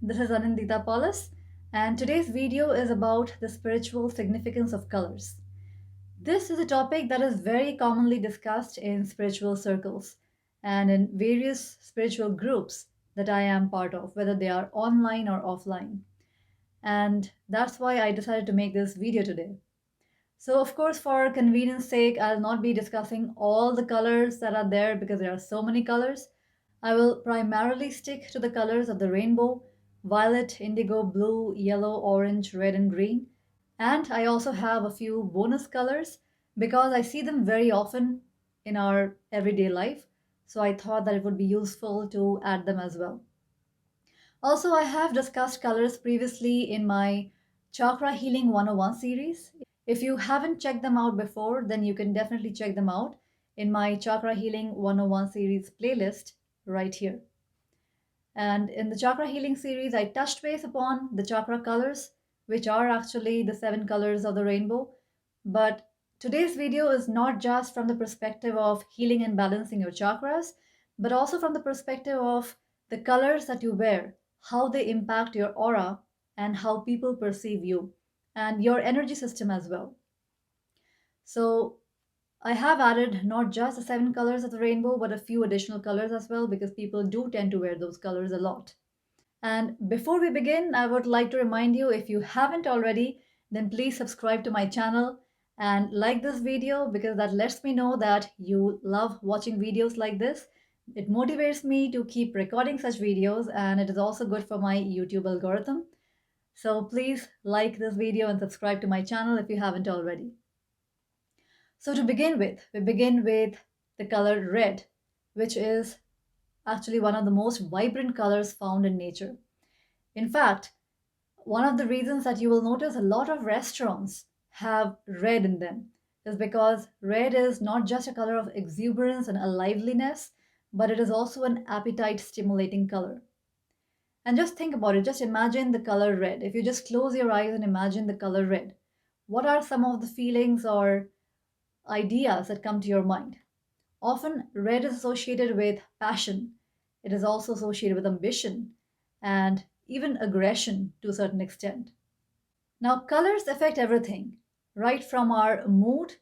This is Annindita Palaus, and today's video is about the spiritual significance of colors. This is a topic that is very commonly discussed in spiritual circles and in various spiritual groups that I am part of, whether they are online or offline. And that's why I decided to make this video today. So, of course, for convenience sake, I'll not be discussing all the colors that are there because there are so many colors. I will primarily stick to the colors of the rainbow: violet, indigo, blue, yellow, orange, red, and green. And I also have a few bonus colors because I see them very often in our everyday life. So I thought that it would be useful to add them as well. Also, I have discussed colors previously in my Chakra Healing 101 series. If you haven't checked them out before, then you can definitely check them out in my Chakra Healing 101 series playlist right here. And in the Chakra Healing series, I touched base upon the chakra colors, which are actually the seven colors of the rainbow. But today's video is not just from the perspective of healing and balancing your chakras, but also from the perspective of the colors that you wear, how they impact your aura, and how people perceive you, and your energy system as well. So, I have added not just the seven colors of the rainbow, but a few additional colors as well, because people do tend to wear those colors a lot. And before we begin, I would like to remind you, if you haven't already, then please subscribe to my channel and like this video, because that lets me know that you love watching videos like this. It motivates me to keep recording such videos, and it is also good for my YouTube algorithm. So please like this video and subscribe to my channel if you haven't already. So to begin with, we begin with the color red, which is actually one of the most vibrant colors found in nature. In fact, one of the reasons that you will notice a lot of restaurants have red in them is because red is not just a color of exuberance and aliveliness, but it is also an appetite stimulating color. And just think about it, just imagine the color red. If you just close your eyes and imagine the color red, what are some of the feelings or ideas that come to your mind? Often, red is associated with passion. It is also associated with ambition and even aggression to a certain extent. Now, colors affect everything, right from our mood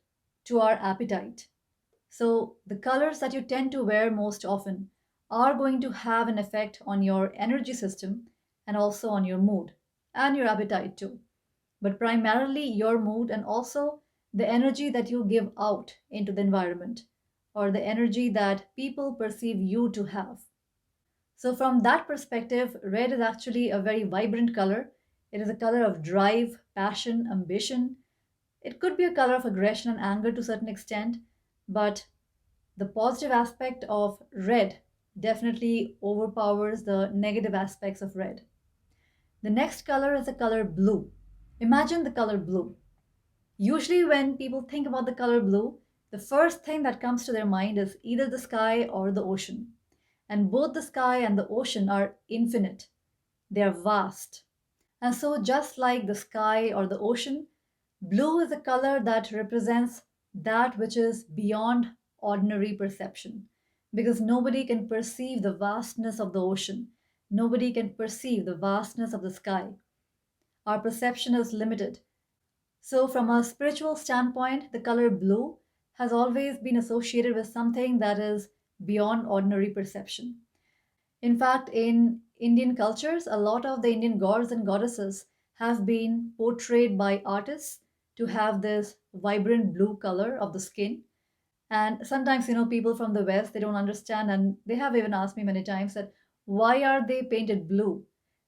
to our appetite. So, the colors that you tend to wear most often are going to have an effect on your energy system and also on your mood and your appetite too. But primarily your mood and also the energy that you give out into the environment, or the energy that people perceive you to have. So, from that perspective, red is actually a very vibrant color. It is a color of drive, passion, ambition. It could be a color of aggression and anger to a certain extent, but the positive aspect of red definitely overpowers the negative aspects of red. The next color is the color blue. Imagine the color blue. Usually, when people think about the color blue, the first thing that comes to their mind is either the sky or the ocean. And both the sky and the ocean are infinite, they are vast. And so, just like the sky or the ocean, blue is a color that represents that which is beyond ordinary perception. Because nobody can perceive the vastness of the ocean, nobody can perceive the vastness of the sky. Our perception is limited. So, from a spiritual standpoint, the color blue has always been associated with something that is beyond ordinary perception. In fact, in Indian cultures, a lot of the Indian gods and goddesses have been portrayed by artists to have this vibrant blue color of the skin. And sometimes, people from the West, they don't understand, and they have even asked me many times that why are they painted blue?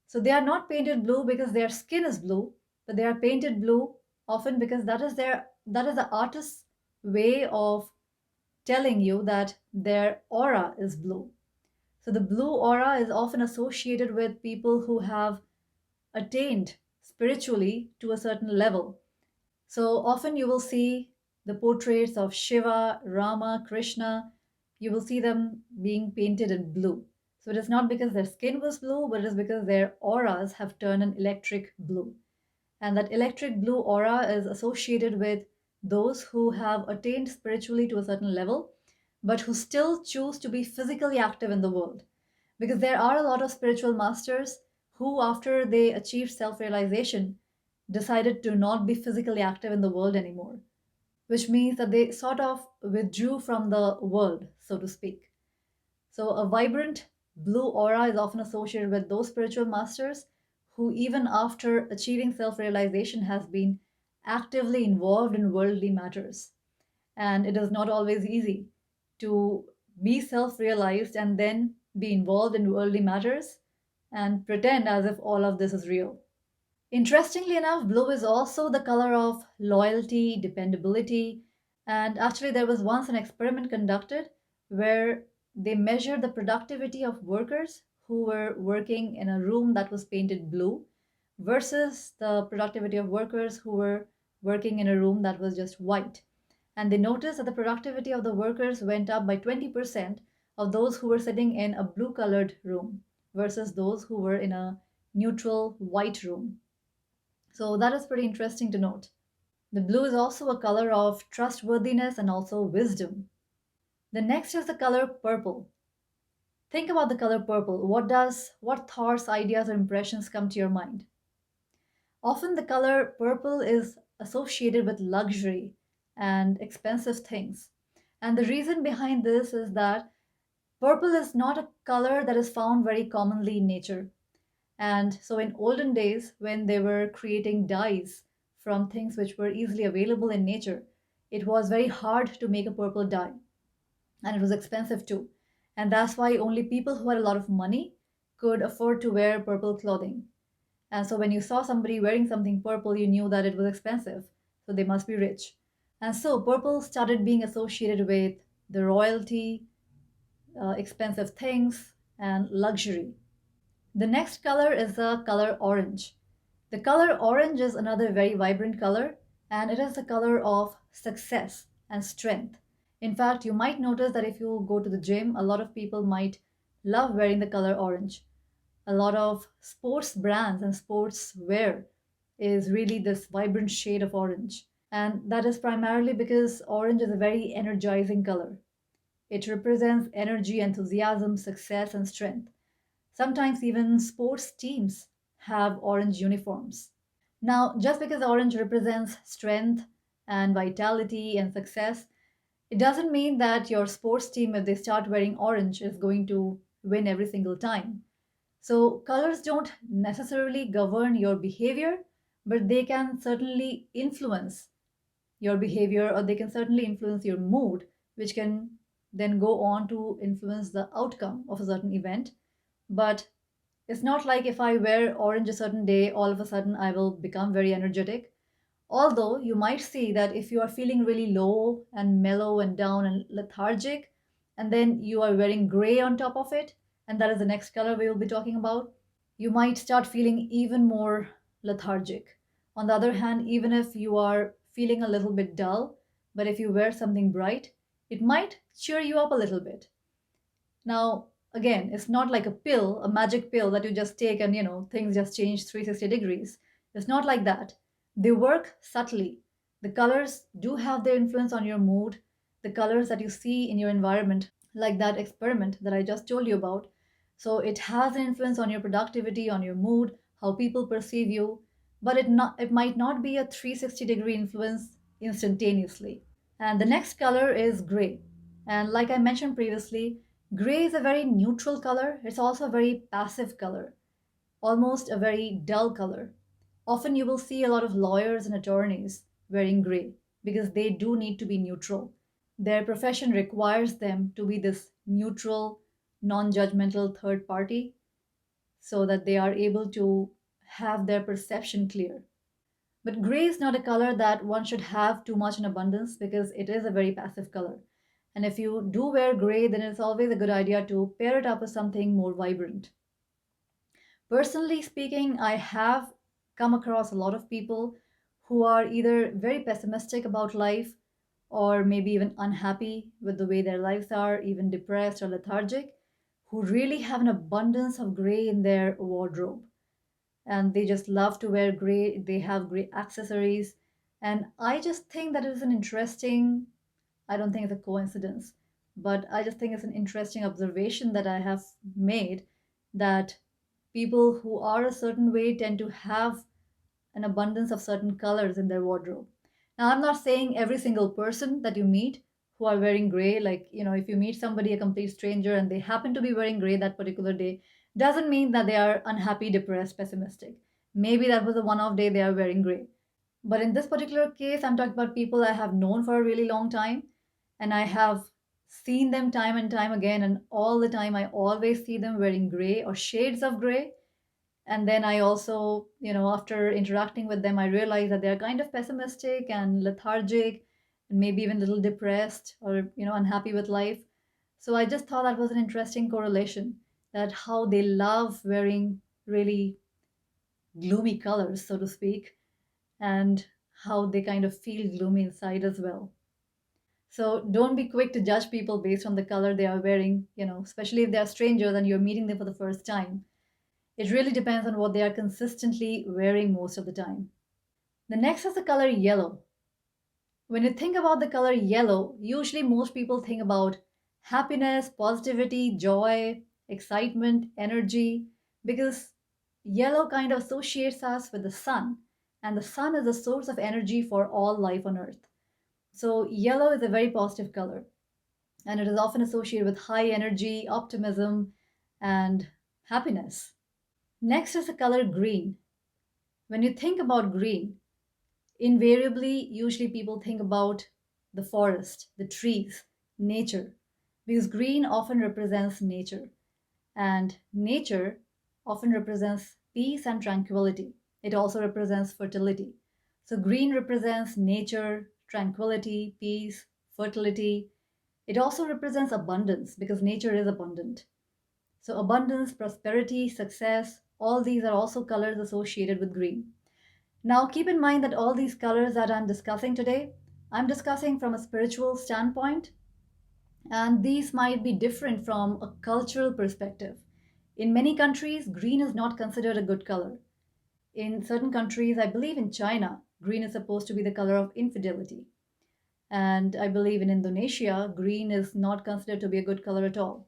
So they are not painted blue because their skin is blue, but they are painted blue often because that is the artist's way of telling you that their aura is blue. So the blue aura is often associated with people who have attained spiritually to a certain level. So often you will see the portraits of Shiva, Rama, Krishna, you will see them being painted in blue. So it is not because their skin was blue, but it is because their auras have turned an electric blue. And that electric blue aura is associated with those who have attained spiritually to a certain level, but who still choose to be physically active in the world. Because there are a lot of spiritual masters who, after they achieved self realization, decided to not be physically active in the world anymore, which means that they sort of withdrew from the world, so to speak. So, a vibrant blue aura is often associated with those spiritual masters who, even after achieving self realization, has been actively involved in worldly matters. And it is not always easy to be self realized and then be involved in worldly matters and pretend as if all of this is real. Interestingly enough, blue is also the color of loyalty, dependability, and actually, there was once an experiment conducted where they measured the productivity of workers who were working in a room that was painted blue versus the productivity of workers who were working in a room that was just white. And they noticed that the productivity of the workers went up by 20% of those who were sitting in a blue colored room versus those who were in a neutral white room. So that is pretty interesting to note. The blue is also a color of trustworthiness and also wisdom. The next is the color purple. Think about the color purple. What thoughts, ideas, or impressions come to your mind? Often the color purple is associated with luxury and expensive things. And the reason behind this is that purple is not a color that is found very commonly in nature. And so, in olden days, when they were creating dyes from things which were easily available in nature, it was very hard to make a purple dye and it was expensive too. And that's why only people who had a lot of money could afford to wear purple clothing. And so, when you saw somebody wearing something purple, you knew that it was expensive. So, they must be rich. And so, purple started being associated with the royalty, expensive things, and luxury. The next color is the color orange. The color orange is another very vibrant color, and it is the color of success and strength. In fact, you might notice that if you go to the gym, a lot of people might love wearing the color orange. A lot of sports brands and sports wear is really this vibrant shade of orange. And that is primarily because orange is a very energizing color. It represents energy, enthusiasm, success, and strength. Sometimes even sports teams have orange uniforms. Now, just because orange represents strength and vitality and success, it doesn't mean that your sports team, if they start wearing orange, is going to win every single time. So, colors don't necessarily govern your behavior, but they can certainly influence your behavior or they can certainly influence your mood, which can then go on to influence the outcome of a certain event. But it's not like if I wear orange a certain day, all of a sudden I will become very energetic. Although you might see that if you are feeling really low and mellow and down and lethargic, and then you are wearing gray on top of it, and that is the next color we will be talking about, you might start feeling even more lethargic. On the other hand, even if you are feeling a little bit dull, but if you wear something bright, it might cheer you up a little bit. Now, again, it's not like a pill, a magic pill that you just take and things just change 360 degrees. It's not like that. They work subtly. The colors do have their influence on your mood. The colors that you see in your environment, like that experiment that I just told you about. So it has an influence on your productivity, on your mood, how people perceive you, but it might not be a 360-degree influence instantaneously. And the next color is gray. And like I mentioned previously, gray is a very neutral color. It's also a very passive color, almost a very dull color. Often you will see a lot of lawyers and attorneys wearing gray because they do need to be neutral. Their profession requires them to be this neutral, non judgmental third party so that they are able to have their perception clear. But gray is not a color that one should have too much in abundance because it is a very passive color. And if you do wear gray, then it's always a good idea to pair it up with something more vibrant. Personally speaking, I have come across a lot of people who are either very pessimistic about life or maybe even unhappy with the way their lives are, even depressed or lethargic, who really have an abundance of gray in their wardrobe. And they just love to wear gray, they have gray accessories. And I just think that it is an interesting, I don't think it's a coincidence, but I just think it's an interesting observation that I have made that people who are a certain way tend to have an abundance of certain colors in their wardrobe. Now, I'm not saying every single person that you meet who are wearing gray, like, if you meet somebody, a complete stranger, and they happen to be wearing gray that particular day, doesn't mean that they are unhappy, depressed, pessimistic. Maybe that was a one off day they are wearing gray. But in this particular case, I'm talking about people I have known for a really long time, and I have seen them time and time again, and all the time I always see them wearing gray or shades of gray. And then I also, after interacting with them, I realize that they're kind of pessimistic and lethargic and maybe even a little depressed or, unhappy with life. So I just thought that was an interesting correlation, that how they love wearing really gloomy colors, so to speak, and how they kind of feel gloomy inside as well. So don't be quick to judge people based on the color they are wearing, especially if they are strangers and you're meeting them for the first time. It really depends on what they are consistently wearing most of the time. The next is the color yellow. When you think about the color yellow, usually most people think about happiness, positivity, joy, excitement, energy, because yellow kind of associates us with the sun, and the sun is the source of energy for all life on earth. So, yellow is a very positive color, and it is often associated with high energy, optimism, and happiness. Next is the color green. When you think about green, invariably, usually people think about the forest, the trees, nature, because green often represents nature, and nature often represents peace and tranquility. It also represents fertility. So, green represents nature, tranquility, peace, fertility. It also represents abundance because nature is abundant. So, abundance, prosperity, success, all these are also colors associated with green. Now, keep in mind that all these colors that I'm discussing today, I'm discussing from a spiritual standpoint, and these might be different from a cultural perspective. In many countries, green is not considered a good color. In certain countries, I believe in China, green is supposed to be the color of infidelity. And I believe in Indonesia, green is not considered to be a good color at all.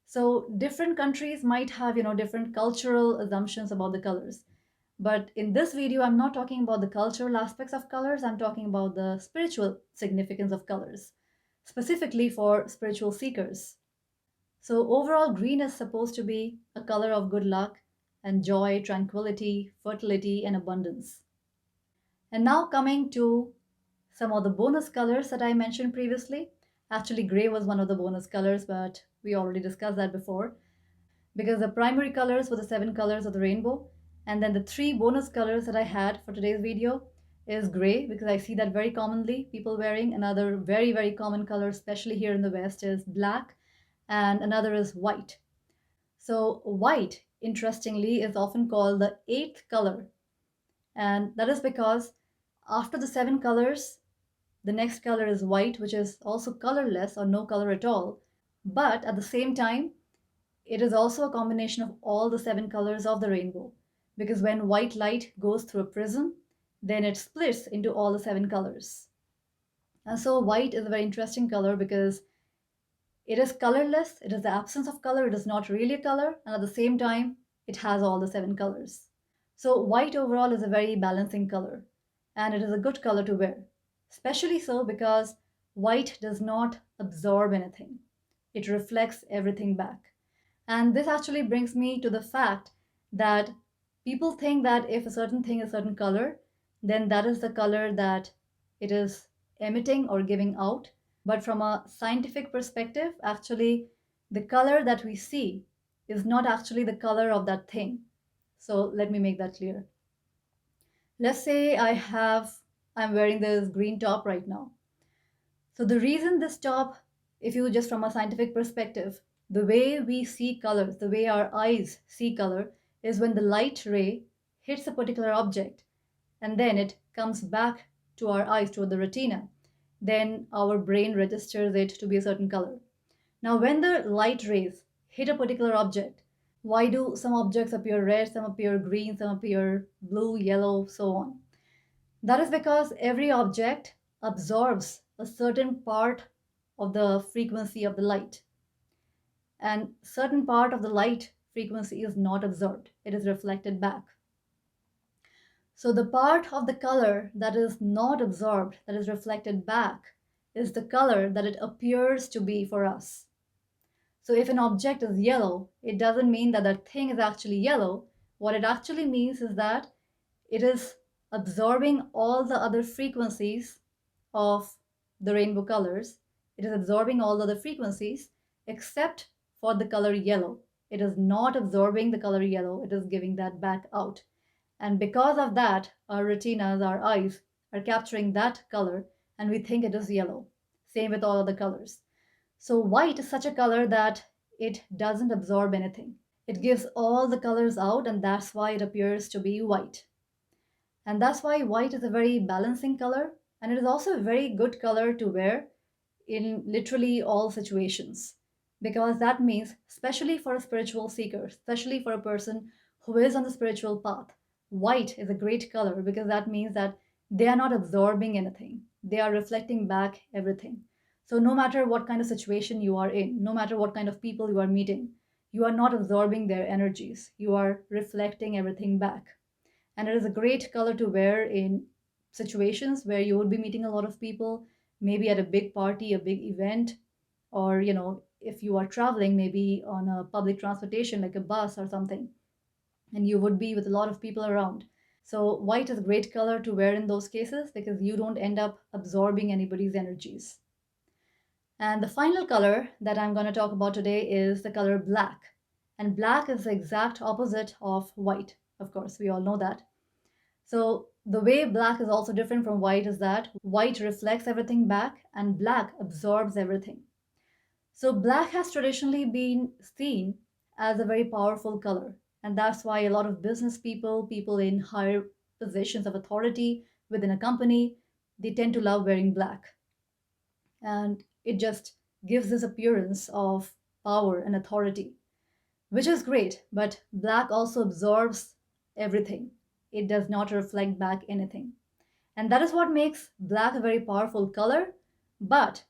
So different countries might have, different cultural assumptions about the colors. But in this video, I'm not talking about the cultural aspects of colors. I'm talking about the spiritual significance of colors, specifically for spiritual seekers. So overall, green is supposed to be a color of good luck and joy, tranquility, fertility, and abundance. And now coming to some of the bonus colors that I mentioned previously. Actually, gray was one of the bonus colors, but we already discussed that before, because the primary colors were the 7 colors of the rainbow. And then the 3 bonus colors that I had for today's video is gray, because I see that very commonly people wearing. Another very, very common color, especially here in the West, is black. And another is white. So white, interestingly, is often called the 8th color. And that is because after the 7 colors, the next color is white, which is also colorless or no color at all. But at the same time, it is also a combination of all the 7 colors of the rainbow. Because when white light goes through a prism, then it splits into all the 7 colors. And so white is a very interesting color because it is colorless, it is the absence of color, it is not really a color, and at the same time, it has all the 7 colors. So white overall is a very balancing color, and it is a good color to wear. Especially so because white does not absorb anything. It reflects everything back. And this actually brings me to the fact that people think that if a certain thing is a certain color, then that is the color that it is emitting or giving out. But from a scientific perspective, actually, the color that we see is not actually the color of that thing. So let me make that clear. Let's say I'm wearing this green top right now. So the reason this top, if you just from a scientific perspective, the way we see colors, the way our eyes see color, is when the light ray hits a particular object and then it comes back to our eyes, to the retina. Then our brain registers it to be a certain color. Now, when the light rays hit a particular object, why do some objects appear red, some appear green, some appear blue, yellow, so on? That is because every object absorbs a certain part of the frequency of the light. And certain part of the light frequency is not absorbed, it is reflected back. So the part of the color that is not absorbed, that is reflected back, is the color that it appears to be for us. So if an object is yellow, it doesn't mean that that thing is actually yellow. What it actually means is that it is absorbing all the other frequencies of the rainbow colors. It is absorbing all the other frequencies except for the color yellow. It is not absorbing the color yellow, it is giving that back out. And because of that, our retinas, our eyes, are capturing that color and we think it is yellow. Same with all other colors. So white is such a color that it doesn't absorb anything. It gives all the colors out, and that's why it appears to be white. And that's why white is a very balancing color, and it is also a very good color to wear in literally all situations. Because that means, especially for a spiritual seeker, especially for a person who is on the spiritual path, white is a great color because that means that they are not absorbing anything, they are reflecting back everything. So, no matter what kind of situation you are in, no matter what kind of people you are meeting, you are not absorbing their energies, you are reflecting everything back. And it is a great color to wear in situations where you would be meeting a lot of people, maybe at a big party, a big event, or if you are traveling maybe on a public transportation like a bus or something, and you would be with a lot of people around. So white is a great color to wear in those cases because you don't end up absorbing anybody's energies. And the final color that I'm going to talk about today is the color black. And black is the exact opposite of white. Of course, we all know that. So the way black is also different from white is that white reflects everything back and black absorbs everything. So black has traditionally been seen as a very powerful color. And that's why a lot of business people, people in higher positions of authority within a company, they tend to love wearing black. And it just gives this appearance of power and authority, which is great. But black also absorbs everything, it does not reflect back anything. And that is what makes black a very powerful color. But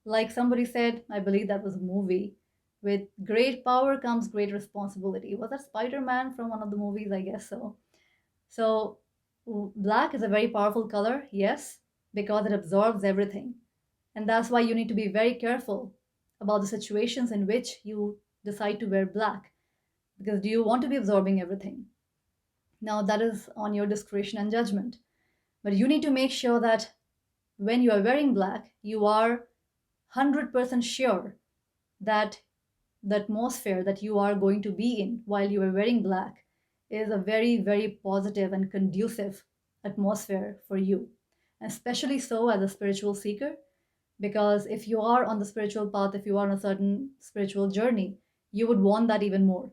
like somebody said, I believe that was a movie, with great power comes great responsibility. Was that Spider-Man from one of the movies? I guess so. So black is a very powerful color, yes, because it absorbs everything. And that's why you need to be very careful about the situations in which you decide to wear black. Because do you want to be absorbing everything? Now, that is on your discretion and judgment. But you need to make sure that when you are wearing black, you are 100% sure that the atmosphere that you are going to be in while you are wearing black is a very, very positive and conducive atmosphere for you. Especially so as a spiritual seeker, because if you are on the spiritual path, if you are on a certain spiritual journey, you would want that even more,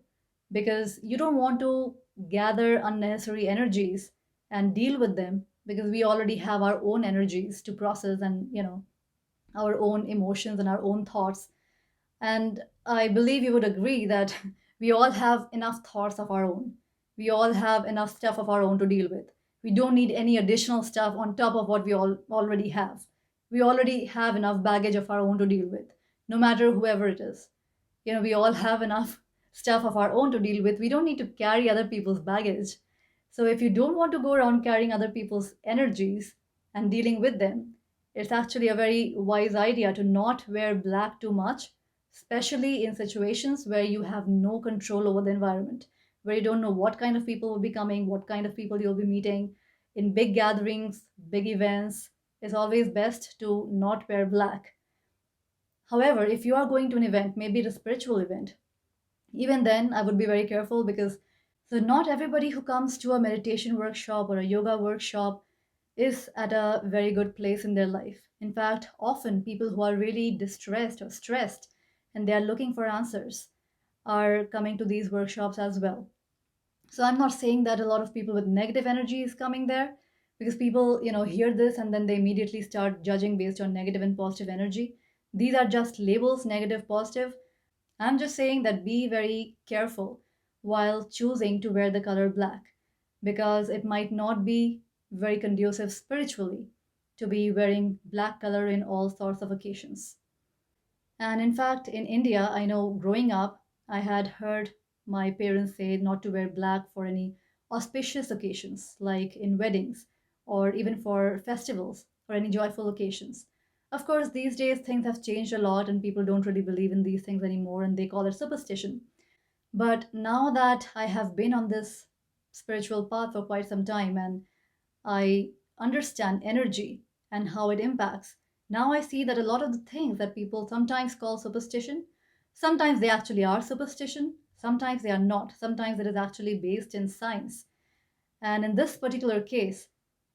because you don't want to gather unnecessary energies and deal with them, because we already have our own energies to process, and our own emotions and our own thoughts. And I believe you would agree that we all have enough thoughts of our own. We all have enough stuff of our own to deal with. We don't need any additional stuff on top of what we all already have. We already have enough baggage of our own to deal with, no matter whoever it is. We all have enough stuff of our own to deal with. We don't need to carry other people's baggage. So if you don't want to go around carrying other people's energies and dealing with them, it's actually a very wise idea to not wear black too much, especially in situations where you have no control over the environment, where you don't know what kind of people will be coming, what kind of people you'll be meeting. In big gatherings, big events, it's always best to not wear black. However, if you are going to an event, maybe it's a spiritual event, even then I would be very careful, because so not everybody who comes to a meditation workshop or a yoga workshop is at a very good place in their life. In fact, often people who are really distressed or stressed and they are looking for answers are coming to these workshops as well. So I'm not saying that a lot of people with negative energy is coming there, because people, hear this and then they immediately start judging based on negative and positive energy. These are just labels, negative, positive. I'm just saying that be very careful while choosing to wear the color black, because it might not be very conducive spiritually to be wearing black color in all sorts of occasions. And in fact, in India, I know growing up, I had heard my parents say not to wear black for any auspicious occasions, like in weddings or even for festivals or any joyful occasions. Of course, these days things have changed a lot and people don't really believe in these things anymore and they call it superstition. But now that I have been on this spiritual path for quite some time and I understand energy and how it impacts, now I see that a lot of the things that people sometimes call superstition, sometimes they actually are superstition, sometimes they are not, sometimes it is actually based in science. And in this particular case,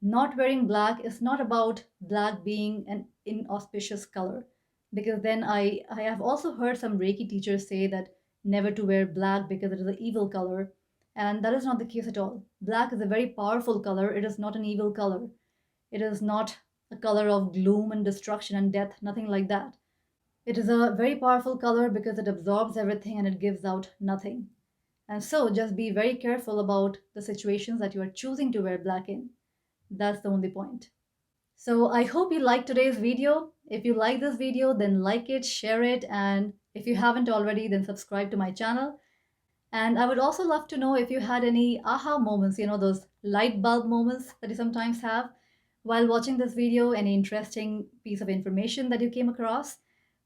not wearing black is not about black being an inauspicious color. Because then I have also heard some Reiki teachers say that never to wear black because it is an evil color. And that is not the case at all. Black is a very powerful color. It is not an evil color. It is not a color of gloom and destruction and death, nothing like that. It is a very powerful color because it absorbs everything and it gives out nothing. And so just be very careful about the situations that you are choosing to wear black in. That's the only point. So I hope you liked today's video. If you like this video, then like it, share it, and if you haven't already, then subscribe to my channel. And I would also love to know if you had any aha moments, those light bulb moments that you sometimes have while watching this video, any interesting piece of information that you came across.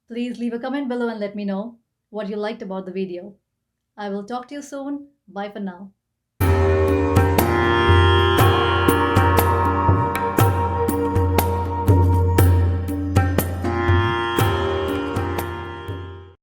Please leave a comment below and let me know what you liked about the video. I will talk to you soon. Bye for now.